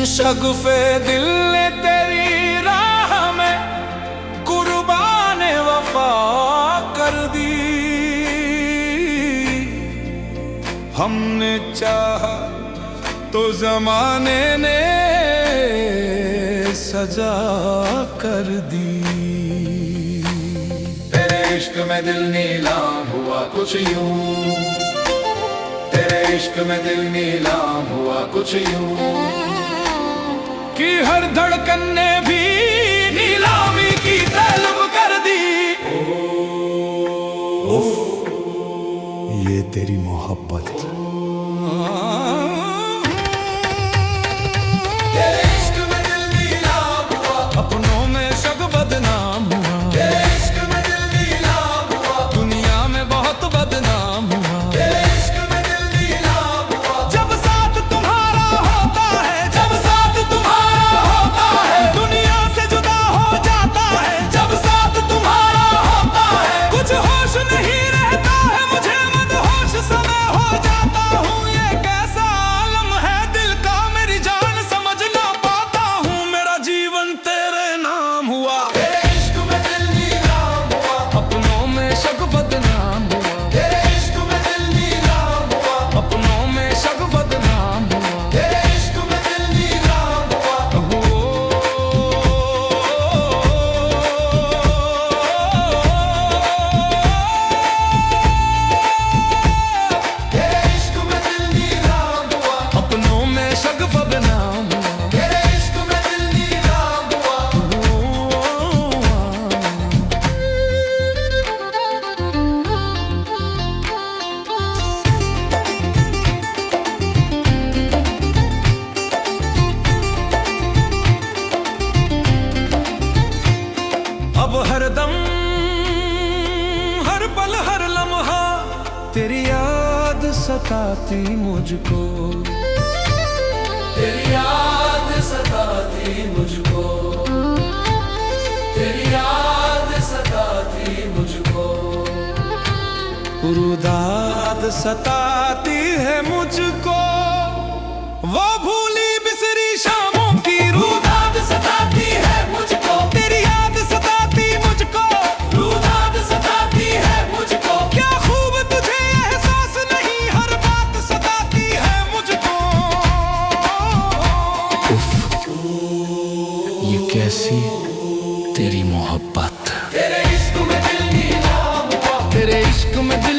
शगुफे दिल ने तेरी राह में कुर्बान वफा कर दी। हमने चाहा तो जमाने ने सजा कर दी। तेरे इश्क में दिल नीलाम हुआ कुछ यूं, तेरे इश्क में दिल नीलाम हुआ कुछ यूं कि हर धड़कन ने भी नीलामी की तलब कर दी। उफ, ये तेरी मोहब्बत। तेरे इश्क में दिल नीलाम हुआ, अपनों में शक बदनाम हुआ। तेरे इश्क में दिल नीलाम हुआ, दुनिया में बहुत बदनाम हुआ। तेरे इश्क में दिल नीलाम हुआ, जब साथ तुम्हारा होता है, जब साथ तुम्हारा होता है, दुनिया से जुदा हो जाता है। जब साथ तुम्हारा होता है, कुछ होश नहीं रहता है मुझे, मदहोश समय हो जाता हूँ। ये कैसा आलम है दिल का, मेरी जान समझ ना पाता हूँ। मेरा जीवन तेरे नाम हुआ। तेरे इश्क में दिल नीलाम हुआ, अपनों में शक बदनाम हुआ। तेरे इश्क में दिल नीलाम हुआ, अपनों में शक बदनाम हुआ। तेरे इश्क में दिल नीलाम हुआ। तेरे इश्क में दिल नीलाम हुआ, अपनों में शक बदनाम हुआ। तेरे इश्क में दिल नीलाम हुआ। अब हर दम हर पल हर लम्हा तेरी याद सताती मुझको। तेरी याद सताती मुझको, तेरी याद सताती मुझको। रुदाद सताती है मुझको, वो भूली बिसरी शामों की रुदाद सताती है मुझको। तेरी याद सताती मुझको, रुदाद सताती है मुझको। क्या खूब तुझे एहसास नहीं, हर बात सताती है मुझको। उफ, ये कैसी तेरी मोहब्बत। तेरे इश्क में दिल नीलाम हुआ, तेरे इश्क में दिल